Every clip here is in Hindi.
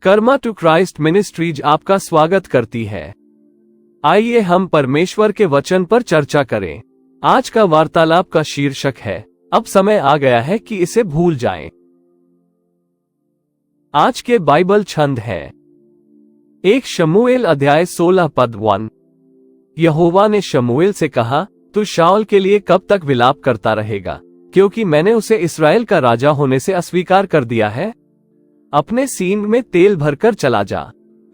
कर्मा टू क्राइस्ट मिनिस्ट्रीज आपका स्वागत करती है। आइए हम परमेश्वर के वचन पर चर्चा करें। आज का वार्तालाप का शीर्षक है, अब समय आ गया है कि इसे भूल जाएं। आज के बाइबल छंद है 1 शमूएल अध्याय 16 पद 1। यहोवा ने शमूएल से कहा, तू शाऊल के लिए कब तक विलाप करता रहेगा, क्योंकि मैंने उसे इस्राएल का राजा होने से अस्वीकार कर दिया है। अपने सींग में तेल भरकर चला जा,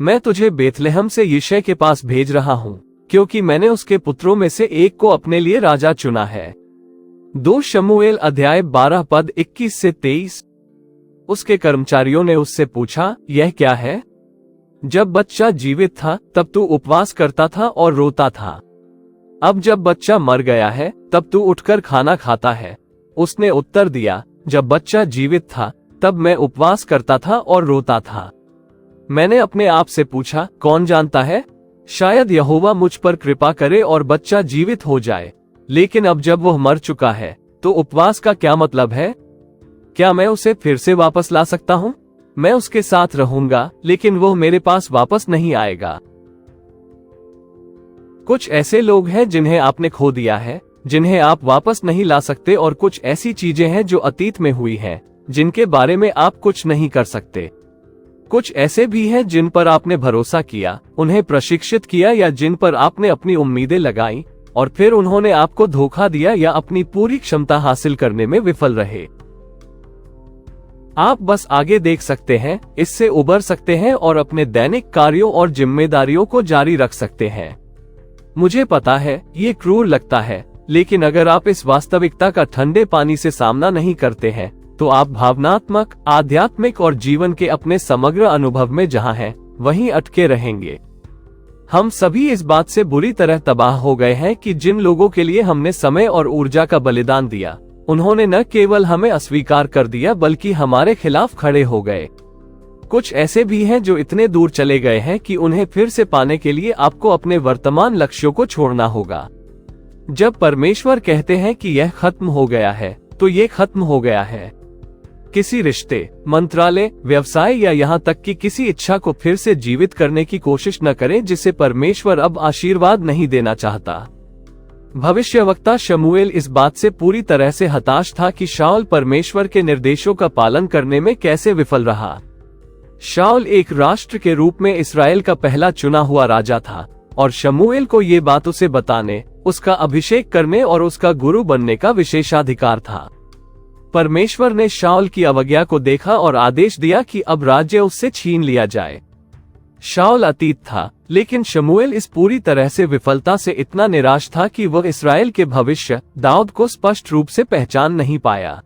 मैं तुझे बेथलेहम से यिशै के पास भेज रहा हूं, क्योंकि मैंने उसके पुत्रों में से एक को अपने लिए राजा चुना है। 2 शमूएल अध्याय 12 पद 21 से 23। उसके कर्मचारियों ने उससे पूछा, यह क्या है? जब बच्चा जीवित था तब तू उपवास करता था और रोता था। अब जब बच्चा मर गया है तब तू उठकर खाना खाता है। उसने उत्तर दिया, जब बच्चा जीवित था तब मैं उपवास करता था और रोता था। मैंने अपने आप से पूछा, कौन जानता है, शायद यहोवा मुझ पर कृपा करे और बच्चा जीवित हो जाए। लेकिन अब जब वह मर चुका है तो उपवास का क्या मतलब है? क्या मैं उसे फिर से वापस ला सकता हूं? मैं उसके साथ रहूंगा, लेकिन वह मेरे पास वापस नहीं आएगा। कुछ ऐसे लोग हैं जिन्हें आपने खो दिया है, जिन्हें आप वापस नहीं ला सकते, और कुछ ऐसी चीजें हैं जो अतीत में हुई हैं, जिनके बारे में आप कुछ नहीं कर सकते। कुछ ऐसे भी हैं जिन पर आपने भरोसा किया, उन्हें प्रशिक्षित किया, या जिन पर आपने अपनी उम्मीदें लगाई और फिर उन्होंने आपको धोखा दिया या अपनी पूरी क्षमता हासिल करने में विफल रहे। आप बस आगे देख सकते हैं, इससे उबर सकते हैं और अपने दैनिक कार्यों और जिम्मेदारियों को जारी रख सकते हैं। मुझे पता है ये क्रूर लगता है, लेकिन अगर आप इस वास्तविकता का ठंडे पानी से सामना नहीं करते हैं तो आप भावनात्मक, आध्यात्मिक और जीवन के अपने समग्र अनुभव में जहां हैं वहीं अटके रहेंगे। हम सभी इस बात से बुरी तरह तबाह हो गए हैं कि जिन लोगों के लिए हमने समय और ऊर्जा का बलिदान दिया, उन्होंने न केवल हमें अस्वीकार कर दिया बल्कि हमारे खिलाफ खड़े हो गए। कुछ ऐसे भी हैं जो इतने दूर चले गए हैं कि उन्हें फिर से पाने के लिए आपको अपने वर्तमान लक्ष्यों को छोड़ना होगा। जब परमेश्वर कहते हैं कि यह खत्म हो गया है, तो ये खत्म हो गया है। किसी रिश्ते, मंत्रालय, व्यवसाय या यहाँ तक कि किसी इच्छा को फिर से जीवित करने की कोशिश न करें जिसे परमेश्वर अब आशीर्वाद नहीं देना चाहता। भविष्यवक्ता शमूएल इस बात से पूरी तरह से हताश था कि शाऊल परमेश्वर के निर्देशों का पालन करने में कैसे विफल रहा। शाऊल एक राष्ट्र के रूप में इस्राएल का पहला चुना हुआ राजा था, और शमूएल को ये बात उसे बताने, उसका अभिषेक करने और उसका गुरु बनने का विशेषाधिकार था। परमेश्वर ने शाऊल की अवज्ञा को देखा और आदेश दिया कि अब राज्य उससे छीन लिया जाए। शाऊल अतीत था, लेकिन शमूएल इस पूरी तरह से विफलता से इतना निराश था कि वह इस्राएल के भविष्य दाऊद को स्पष्ट रूप से पहचान नहीं पाया।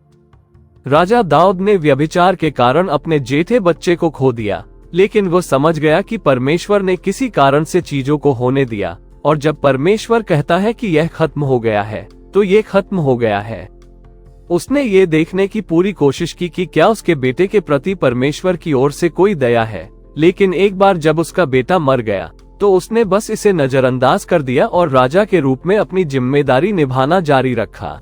राजा दाऊद ने व्यभिचार के कारण अपने जेठे बच्चे को खो दिया, लेकिन वह समझ गया कि परमेश्वर ने किसी कारण से चीजों को होने दिया, और जब परमेश्वर कहता है कि यह खत्म हो गया है, तो ये खत्म हो गया है। उसने ये देखने की पूरी कोशिश की कि क्या उसके बेटे के प्रति परमेश्वर की ओर से कोई दया है, लेकिन एक बार जब उसका बेटा मर गया तो उसने बस इसे नजरअंदाज कर दिया और राजा के रूप में अपनी जिम्मेदारी निभाना जारी रखा।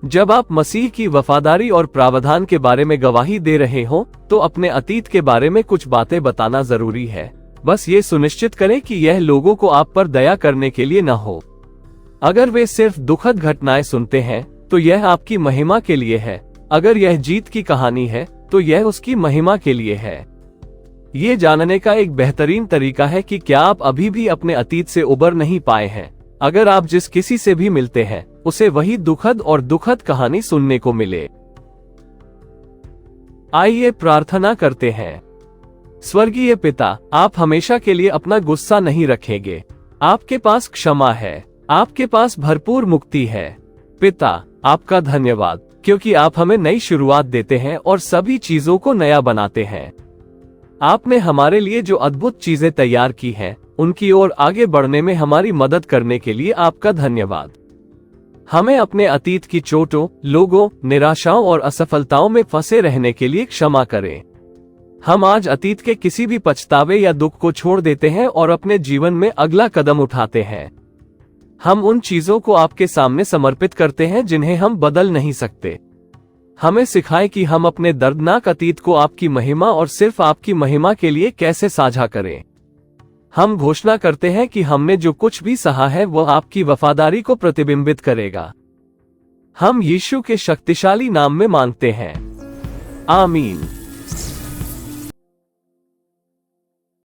जब आप मसीह की वफादारी और प्रावधान के बारे में गवाही दे रहे हो, तो अपने अतीत के बारे में कुछ बातें बताना जरूरी है। बस ये सुनिश्चित करें कि यह लोगों को आप पर दया करने के लिए न हो। अगर वे सिर्फ दुखद घटनाएं सुनते हैं तो यह आपकी महिमा के लिए है। अगर यह जीत की कहानी है तो यह उसकी महिमा के लिए है। ये जानने का एक बेहतरीन तरीका है कि क्या आप अभी भी अपने अतीत से उबर नहीं पाए हैं। अगर आप जिस किसी से भी मिलते हैं उसे वही दुखद और दुखद कहानी सुनने को मिले। आइए प्रार्थना करते हैं। स्वर्गीय पिता, आप हमेशा के लिए अपना गुस्सा नहीं रखेंगे। आपके पास क्षमा है, आपके पास भरपूर मुक्ति है। पिता, आपका धन्यवाद, क्योंकि आप हमें नई शुरुआत देते हैं और सभी चीजों को नया बनाते हैं। आपने हमारे लिए जो अद्भुत चीजें तैयार की हैं, उनकी ओर आगे बढ़ने में हमारी मदद करने के लिए आपका धन्यवाद। हमें अपने अतीत की चोटों, लोगों, निराशाओं और असफलताओं में फंसे रहने के लिए क्षमा करें। हम आज अतीत के किसी भी पछतावे या दुख को छोड़ देते हैं और अपने जीवन में अगला कदम उठाते हैं। हम उन चीजों को आपके सामने समर्पित करते हैं जिन्हें हम बदल नहीं सकते। हमें सिखाए कि हम अपने दर्दनाक अतीत को आपकी महिमा और सिर्फ आपकी महिमा के लिए कैसे साझा करें। हम घोषणा करते हैं कि हमने जो कुछ भी सहा है वह आपकी वफादारी को प्रतिबिंबित करेगा। हम यीशु के शक्तिशाली नाम में मांगते हैं, आमीन।